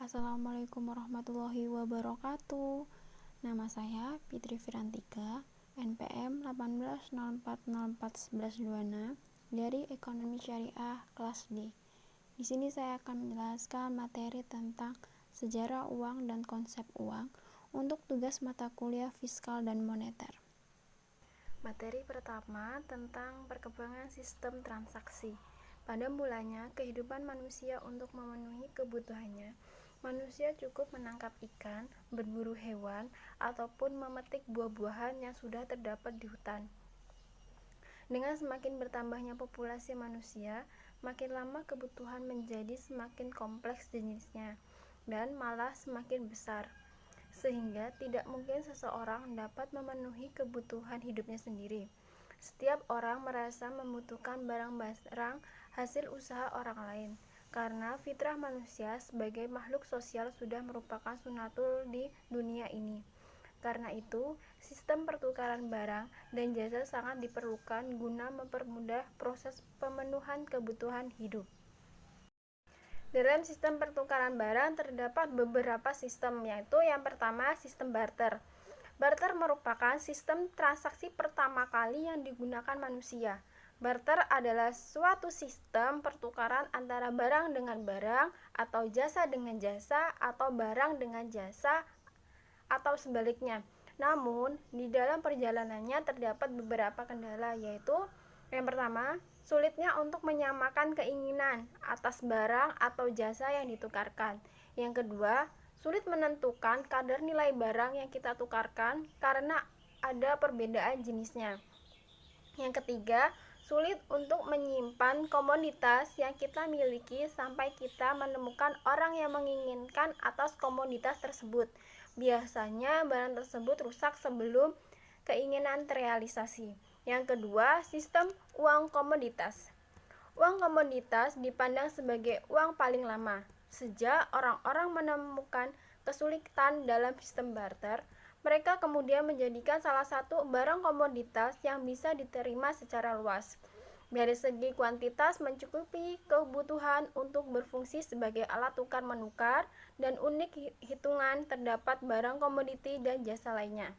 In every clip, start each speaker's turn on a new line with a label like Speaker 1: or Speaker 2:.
Speaker 1: Assalamualaikum warahmatullahi wabarakatuh. Nama saya Fitri Firantika, NPM 1804041126 dari Ekonomi Syariah kelas D. Di sini saya akan menjelaskan materi tentang sejarah uang dan konsep uang untuk tugas mata kuliah fiskal dan moneter. Materi pertama tentang perkembangan sistem transaksi. Pada mulanya, kehidupan manusia untuk memenuhi kebutuhannya, manusia cukup menangkap ikan, berburu hewan, ataupun memetik buah-buahan yang sudah terdapat di hutan. Dengan semakin bertambahnya populasi manusia, makin lama kebutuhan menjadi semakin kompleks jenisnya, dan malah semakin besar, sehingga tidak mungkin seseorang dapat memenuhi kebutuhan hidupnya sendiri. Setiap orang merasa membutuhkan barang-barang hasil usaha orang lain, karena fitrah manusia sebagai makhluk sosial sudah merupakan sunatul di dunia ini. Karena itu, sistem pertukaran barang dan jasa sangat diperlukan guna mempermudah proses pemenuhan kebutuhan hidup. Dalam sistem pertukaran barang terdapat beberapa sistem, yaitu yang pertama sistem barter. Barter merupakan sistem transaksi pertama kali yang digunakan manusia. Barter adalah suatu sistem pertukaran antara barang dengan barang, atau jasa dengan jasa, atau barang dengan jasa, atau sebaliknya. Namun, di dalam perjalanannya terdapat beberapa kendala, yaitu yang pertama, sulitnya untuk menyamakan keinginan atas barang atau jasa yang ditukarkan. Yang kedua, sulit menentukan kadar nilai barang yang kita tukarkan karena ada perbedaan jenisnya. Yang ketiga, sulit untuk menyimpan komoditas yang kita miliki sampai kita menemukan orang yang menginginkan atas komoditas tersebut. Biasanya barang tersebut rusak sebelum keinginan terrealisasi. Yang kedua, sistem uang komoditas. Uang komoditas dipandang sebagai uang paling lama. Sejak orang-orang menemukan kesulitan dalam sistem barter, mereka kemudian menjadikan salah satu barang komoditas yang bisa diterima secara luas. Dari segi kuantitas mencukupi kebutuhan untuk berfungsi sebagai alat tukar-menukar, dan unik hitungan terdapat barang komoditi dan jasa lainnya.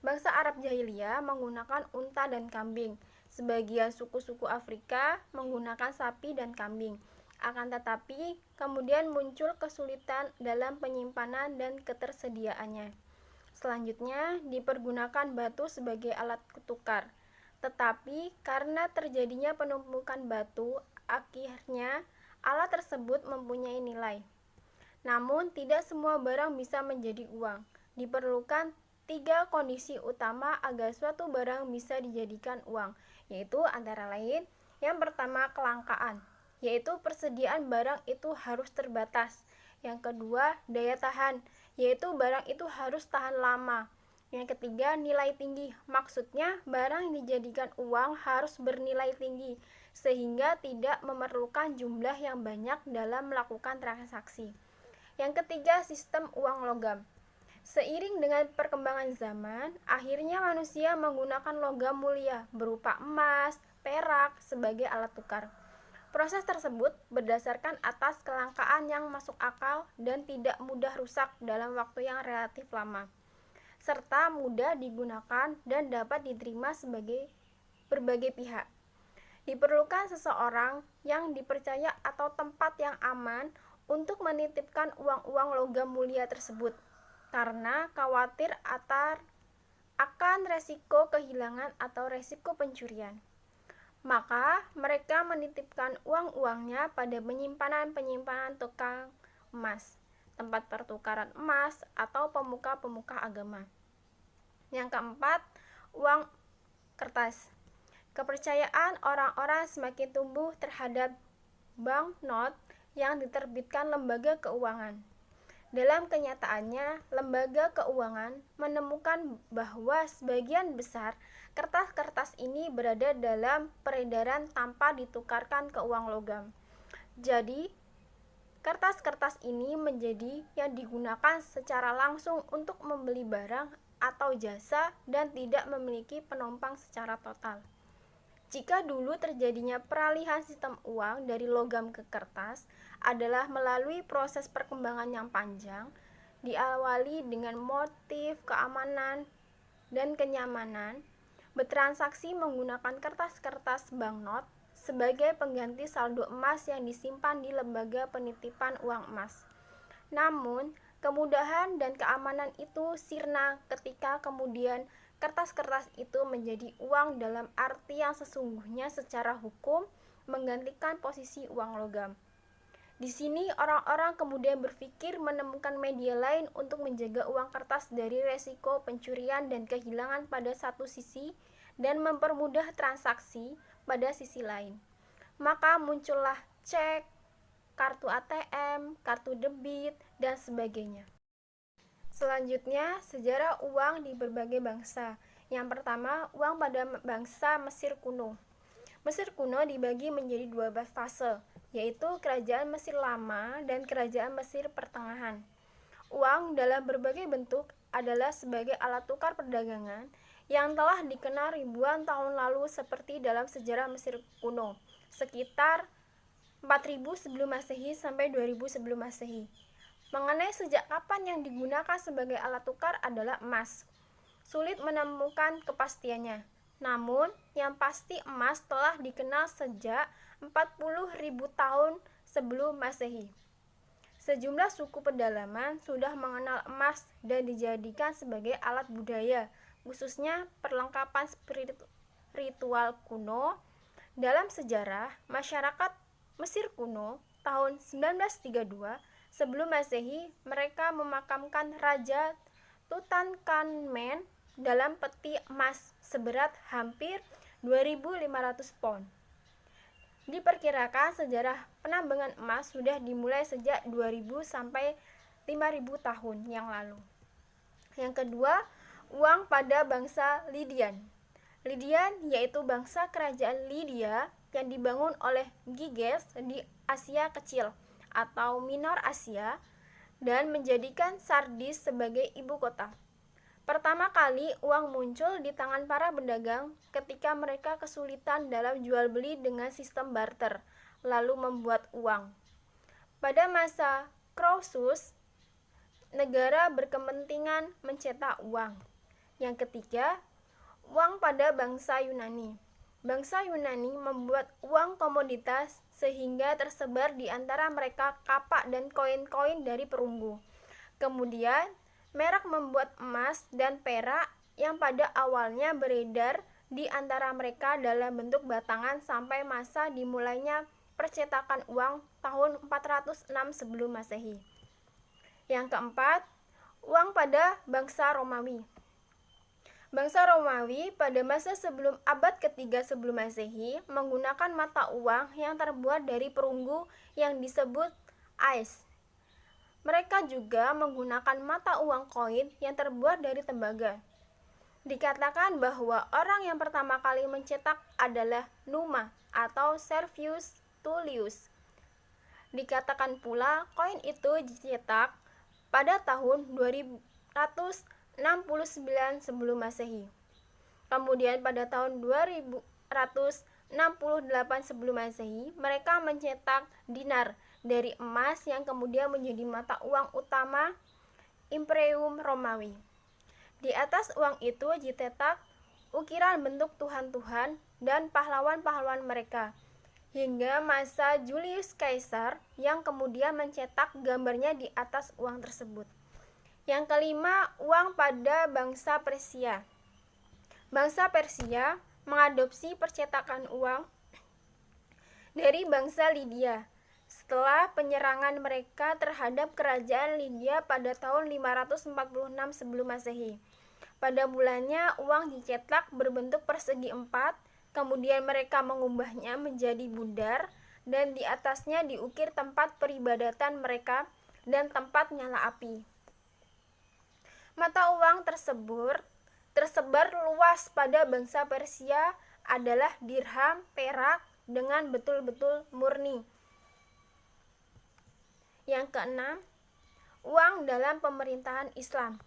Speaker 1: Bangsa Arab Jahiliyah menggunakan unta dan kambing. Sebagian suku-suku Afrika menggunakan sapi dan kambing. Akan tetapi, kemudian muncul kesulitan dalam penyimpanan dan ketersediaannya. Selanjutnya, dipergunakan batu sebagai alat tukar. Tetapi, karena terjadinya penumpukan batu, akhirnya alat tersebut mempunyai nilai. Namun, tidak semua barang bisa menjadi uang. Diperlukan 3 kondisi utama agar suatu barang bisa dijadikan uang, yaitu antara lain, yang pertama kelangkaan, yaitu persediaan barang itu harus terbatas. Yang kedua, daya tahan, yaitu barang itu harus tahan lama. Yang ketiga, nilai tinggi, maksudnya barang yang dijadikan uang harus bernilai tinggi, sehingga tidak memerlukan jumlah yang banyak dalam melakukan transaksi. Yang ketiga, sistem uang logam. Seiring dengan perkembangan zaman, akhirnya manusia menggunakan logam mulia berupa emas, perak sebagai alat tukar. Proses tersebut berdasarkan atas kelangkaan yang masuk akal dan tidak mudah rusak dalam waktu yang relatif lama, serta mudah digunakan dan dapat diterima sebagai berbagai pihak. Diperlukan seseorang yang dipercaya atau tempat yang aman untuk menitipkan uang-uang logam mulia tersebut, karena khawatir akan resiko kehilangan atau resiko pencurian. Maka mereka menitipkan uang-uangnya pada penyimpanan tukang emas, tempat pertukaran emas, atau pemuka-pemuka agama. Yang keempat, uang kertas. Kepercayaan orang-orang semakin tumbuh terhadap banknot yang diterbitkan lembaga keuangan. Dalam kenyataannya, lembaga keuangan menemukan bahwa sebagian besar kertas-kertas ini berada dalam peredaran tanpa ditukarkan ke uang logam. Jadi, kertas-kertas ini menjadi yang digunakan secara langsung untuk membeli barang atau jasa dan tidak memiliki penopang secara total. Jika dulu terjadinya peralihan sistem uang dari logam ke kertas, adalah melalui proses perkembangan yang panjang, diawali dengan motif keamanan dan kenyamanan, bertransaksi menggunakan kertas-kertas banknot sebagai pengganti saldo emas yang disimpan di lembaga penitipan uang emas. Namun, kemudahan dan keamanan itu sirna ketika kemudian kertas-kertas itu menjadi uang dalam arti yang sesungguhnya secara hukum menggantikan posisi uang logam. Di sini orang-orang kemudian berpikir menemukan media lain untuk menjaga uang kertas dari resiko pencurian dan kehilangan pada satu sisi dan mempermudah transaksi pada sisi lain. Maka muncullah cek, kartu ATM, kartu debit, dan sebagainya. Selanjutnya, sejarah uang di berbagai bangsa. Yang pertama, uang pada bangsa Mesir kuno. Mesir kuno dibagi menjadi dua fase, yaitu Kerajaan Mesir Lama dan Kerajaan Mesir Pertengahan. Uang dalam berbagai bentuk adalah sebagai alat tukar perdagangan yang telah dikenal ribuan tahun lalu seperti dalam sejarah Mesir kuno, sekitar 4000 sebelum Masehi sampai 2000 sebelum Masehi. Mengenai sejak kapan yang digunakan sebagai alat tukar adalah emas. Sulit menemukan kepastiannya. Namun, yang pasti emas telah dikenal sejak 40.000 tahun sebelum Masehi. Sejumlah suku pedalaman sudah mengenal emas dan dijadikan sebagai alat budaya, khususnya perlengkapan spiritual kuno. Dalam sejarah, masyarakat Mesir kuno tahun 1932 sebelum Masehi, mereka memakamkan Raja Tutankhamen dalam peti emas seberat hampir 2.500 pound. Diperkirakan sejarah penambangan emas sudah dimulai sejak 2000 sampai 5000 tahun yang lalu. Yang kedua, uang pada bangsa Lydian. Lydian yaitu bangsa kerajaan Lydia yang dibangun oleh Giges di Asia Kecil atau Minor Asia dan menjadikan Sardis sebagai ibu kota. Pertama kali uang muncul di tangan para pedagang ketika mereka kesulitan dalam jual beli dengan sistem barter, lalu membuat uang. Pada masa Croesus, negara berkepentingan mencetak uang. Yang ketiga, uang pada bangsa Yunani. Bangsa Yunani membuat uang komoditas sehingga tersebar di antara mereka kapak dan koin-koin dari perunggu. Kemudian, merek membuat emas dan perak yang pada awalnya beredar di antara mereka dalam bentuk batangan sampai masa dimulainya percetakan uang tahun 406 sebelum Masehi. Yang keempat, uang pada bangsa Romawi. Bangsa Romawi pada masa sebelum abad ketiga sebelum Masehi menggunakan mata uang yang terbuat dari perunggu yang disebut ais. Mereka juga menggunakan mata uang koin yang terbuat dari tembaga. Dikatakan bahwa orang yang pertama kali mencetak adalah Numa atau Servius Tullius. Dikatakan pula koin itu dicetak pada tahun 269 sebelum Masehi. Kemudian pada tahun 2168 sebelum Masehi, mereka mencetak dinar dari emas yang kemudian menjadi mata uang utama Imperium Romawi. Di atas uang itu dicetak ukiran bentuk tuhan-tuhan dan pahlawan-pahlawan mereka, hingga masa Julius Caesar yang kemudian mencetak gambarnya di atas uang tersebut. Yang kelima, uang pada bangsa Persia. Bangsa Persia mengadopsi percetakan uang dari bangsa Lydia setelah penyerangan mereka terhadap kerajaan Lydia pada tahun 546 sebelum Masehi. Pada bulannya, uang dicetak berbentuk persegi 4, kemudian mereka mengubahnya menjadi bundar, dan di atasnya diukir tempat peribadatan mereka dan tempat nyala api. Mata uang tersebar luas pada bangsa Persia adalah dirham, perak dengan betul-betul murni. Yang keenam, uang dalam pemerintahan Islam.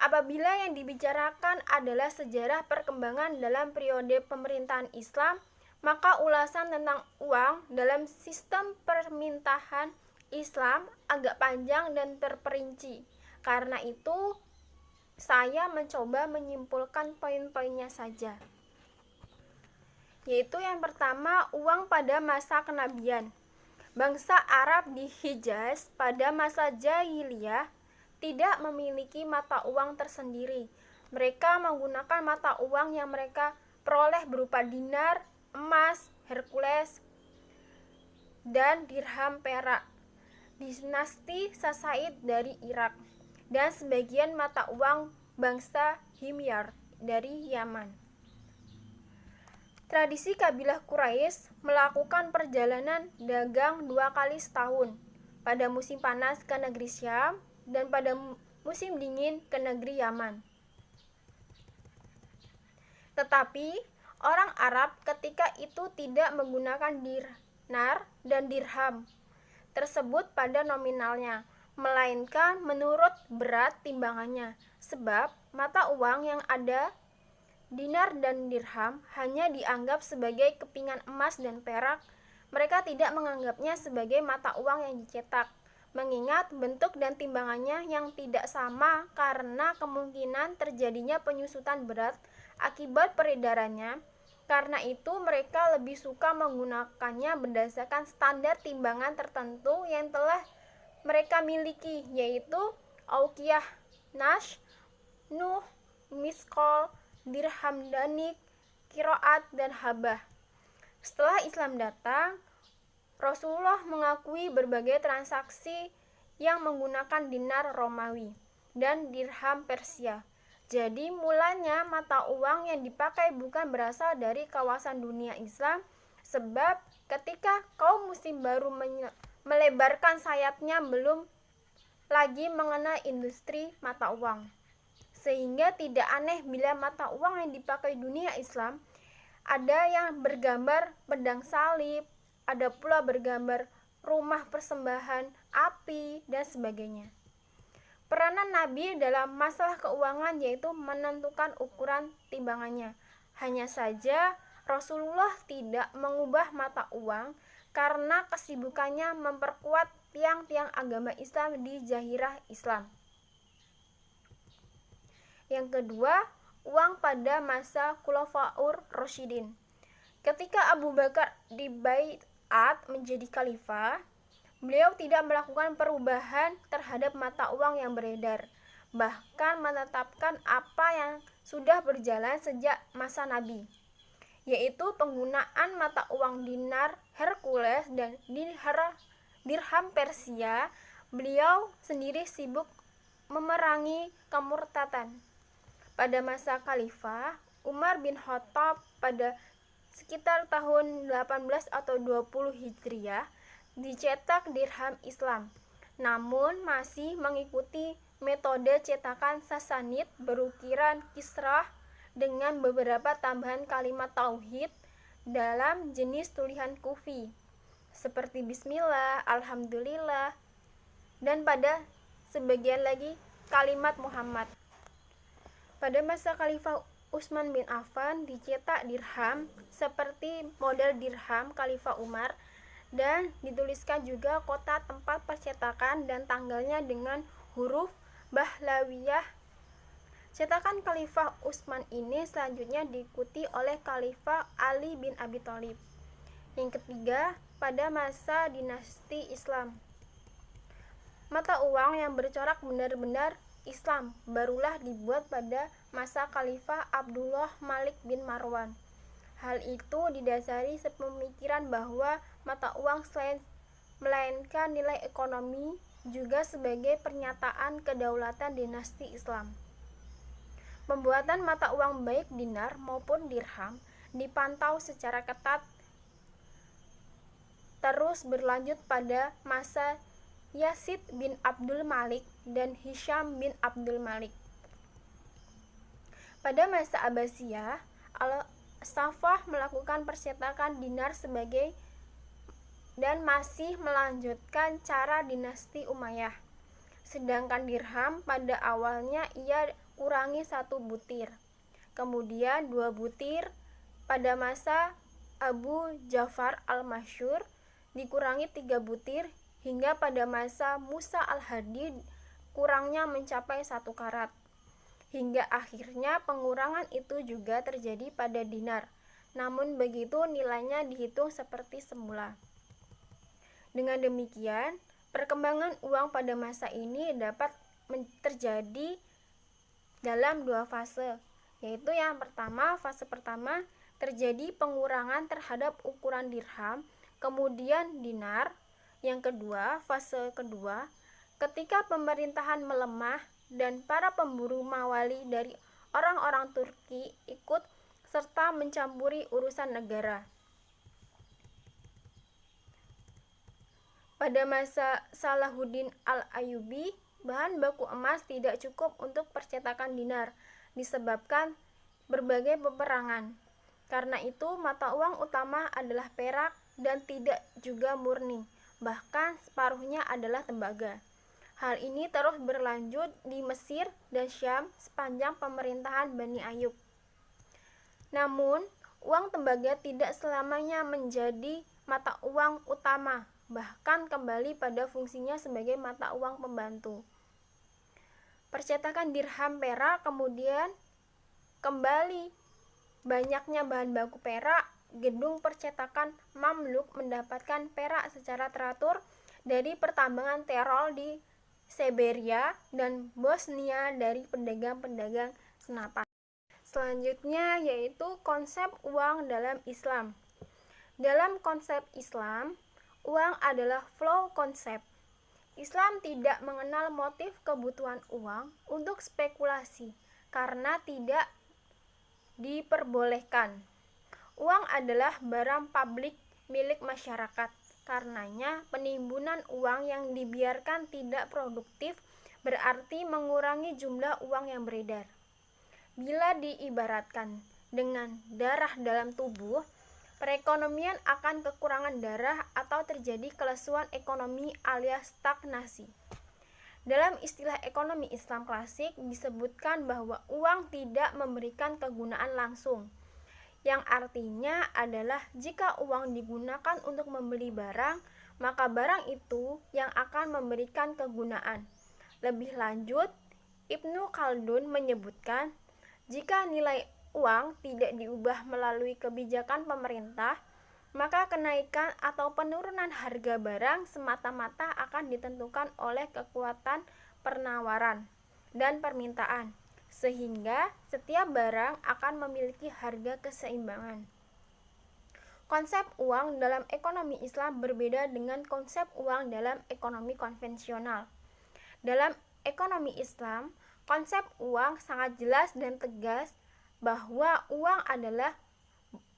Speaker 1: Apabila yang dibicarakan adalah sejarah perkembangan dalam periode pemerintahan Islam, Maka ulasan tentang uang dalam sistem permintahan Islam agak panjang dan terperinci. Karena itu, saya mencoba menyimpulkan poin-poinnya saja. Yaitu yang pertama, uang pada masa kenabian. Bangsa Arab di Hijaz pada masa Jahiliyah tidak memiliki mata uang tersendiri. Mereka menggunakan mata uang yang mereka peroleh berupa dinar, emas, Hercules, dan dirham perak. Dinasti Sasaid dari Irak dan sebagian mata uang bangsa Himyar dari Yaman. Tradisi kabilah Quraisy melakukan perjalanan dagang 2 kali setahun, pada musim panas ke negeri Syam dan pada musim dingin ke negeri Yaman. Tetapi orang Arab ketika itu tidak menggunakan dinar dan dirham tersebut pada nominalnya, melainkan menurut berat timbangannya, sebab mata uang yang ada dinar dan dirham hanya dianggap sebagai kepingan emas dan perak. Mereka tidak menganggapnya sebagai mata uang yang dicetak, mengingat bentuk dan timbangannya yang tidak sama karena kemungkinan terjadinya penyusutan berat akibat peredarannya. Karena itu mereka lebih suka menggunakannya berdasarkan standar timbangan tertentu yang telah mereka miliki, yaitu auqiyah, nash, nuh, miskol, dirham danik, kiroat, dan habah. Setelah Islam datang, Rasulullah mengakui berbagai transaksi yang menggunakan dinar Romawi dan dirham Persia. Jadi mulanya mata uang yang dipakai bukan berasal dari kawasan dunia Islam, sebab ketika kaum muslim baru melebarkan sayapnya belum lagi mengenal industri mata uang. Sehingga tidak aneh bila mata uang yang dipakai dunia Islam ada yang bergambar pedang salib, ada pula bergambar rumah persembahan, api, dan sebagainya. Peranan Nabi dalam masalah keuangan yaitu menentukan ukuran timbangannya. Hanya saja Rasulullah tidak mengubah mata uang karena kesibukannya memperkuat tiang-tiang agama Islam di Jazirah Islam. Yang kedua, uang pada masa Khulafaur Rasyidin. Ketika Abu Bakar dibaiat menjadi khalifah, beliau tidak melakukan perubahan terhadap mata uang yang beredar, bahkan menetapkan apa yang sudah berjalan sejak masa Nabi, yaitu penggunaan mata uang dinar Hercules dan dirham Persia. Beliau sendiri sibuk memerangi kemurtadan. Pada masa Khalifah Umar bin Khattab pada sekitar tahun 18 atau 20 Hijriah dicetak dirham Islam, namun masih mengikuti metode cetakan Sasanid berukiran kisrah dengan beberapa tambahan kalimat tauhid dalam jenis tulisan kufi seperti Bismillah, Alhamdulillah, dan pada sebagian lagi kalimat Muhammad. Pada masa Khalifah Utsman bin Affan dicetak dirham seperti model dirham Khalifah Umar dan dituliskan juga kota tempat percetakan dan tanggalnya dengan huruf Bahlawiyah. Cetakan Khalifah Utsman ini selanjutnya diikuti oleh Khalifah Ali bin Abi Thalib. Yang ketiga, pada masa dinasti Islam, mata uang yang bercorak benar-benar Islam barulah dibuat pada masa Khalifah Abdullah Malik bin Marwan. Hal itu didasari sepemikiran bahwa mata uang selain melainkan nilai ekonomi juga sebagai pernyataan kedaulatan dinasti Islam. Pembuatan mata uang baik dinar maupun dirham dipantau secara ketat terus berlanjut pada masa Yazid bin Abdul Malik dan Hisham bin Abdul Malik. Pada masa Abbasiyah, Al-Safah melakukan percetakan dinar sebagai dan masih melanjutkan cara dinasti Umayyah. Sedangkan dirham pada awalnya ia kurangi 1 butir, kemudian 2 butir pada masa Abu Ja'far al-Mansur dikurangi 3 butir hingga pada masa Musa al-Hadi kurangnya mencapai 1 karat. Hingga akhirnya pengurangan itu juga terjadi pada dinar. Namun begitu nilainya dihitung seperti semula. Dengan demikian, perkembangan uang pada masa ini dapat terjadi dalam 2 fase, yaitu yang pertama, fase pertama terjadi pengurangan terhadap ukuran dirham, kemudian dinar. Yang kedua, fase kedua, ketika pemerintahan melemah dan para pemburu mawali dari orang-orang Turki ikut serta mencampuri urusan negara. Pada masa Salahuddin al-Ayyubi, bahan baku emas tidak cukup untuk percetakan dinar disebabkan berbagai peperangan. Karena itu, mata uang utama adalah perak dan tidak juga murni, bahkan separuhnya adalah tembaga. Hal ini terus berlanjut di Mesir dan Syam sepanjang pemerintahan Bani Ayyub. Namun, uang tembaga tidak selamanya menjadi mata uang utama, bahkan kembali pada fungsinya sebagai mata uang pembantu. Percetakan dirham perak kemudian kembali banyaknya bahan baku perak, gedung percetakan Mamluk mendapatkan perak secara teratur dari pertambangan Terol di Siberia dan Bosnia dari pedagang-pedagang senapan. Selanjutnya yaitu konsep uang dalam Islam. Dalam konsep Islam, uang adalah flow konsep. Islam tidak mengenal motif kebutuhan uang untuk spekulasi karena tidak diperbolehkan. Uang adalah barang publik milik masyarakat. Karenanya, penimbunan uang yang dibiarkan tidak produktif berarti mengurangi jumlah uang yang beredar. Bila diibaratkan dengan darah dalam tubuh, perekonomian akan kekurangan darah atau terjadi kelesuan ekonomi alias stagnasi. Dalam istilah ekonomi Islam klasik disebutkan bahwa uang tidak memberikan kegunaan langsung, yang artinya adalah jika uang digunakan untuk membeli barang, maka barang itu yang akan memberikan kegunaan. Lebih lanjut, Ibnu Khaldun menyebutkan, jika nilai uang tidak diubah melalui kebijakan pemerintah, maka kenaikan atau penurunan harga barang semata-mata akan ditentukan oleh kekuatan penawaran dan permintaan, sehingga setiap barang akan memiliki harga keseimbangan. Konsep uang dalam ekonomi Islam berbeda dengan konsep uang dalam ekonomi konvensional. Dalam ekonomi Islam, konsep uang sangat jelas dan tegas bahwa uang adalah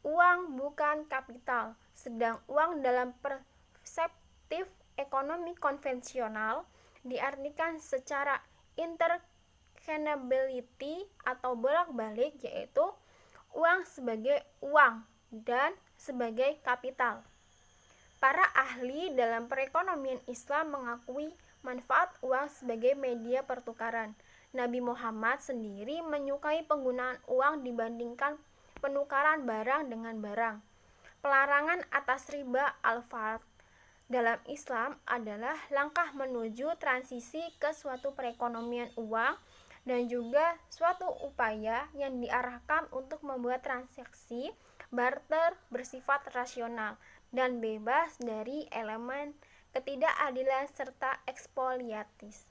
Speaker 1: uang bukan kapital, sedang uang dalam perspektif ekonomi konvensional diartikan secara interchangeability atau bolak-balik, yaitu uang sebagai uang dan sebagai kapital. Para ahli dalam perekonomian Islam mengakui manfaat uang sebagai media pertukaran. Nabi Muhammad sendiri menyukai penggunaan uang dibandingkan penukaran barang dengan barang. Pelarangan atas riba al-fard dalam Islam adalah langkah menuju transisi ke suatu perekonomian uang dan juga suatu upaya yang diarahkan untuk membuat transaksi barter bersifat rasional dan bebas dari elemen ketidakadilan serta eksploitatif.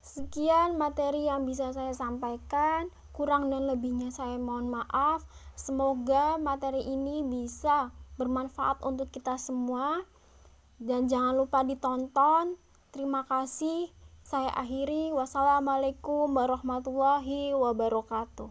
Speaker 1: Sekian materi yang bisa saya sampaikan, kurang dan lebihnya saya mohon maaf. Semoga materi ini bisa bermanfaat untuk kita semua dan jangan lupa ditonton. Terima kasih. Saya akhiri. Wassalamualaikum warahmatullahi wabarakatuh.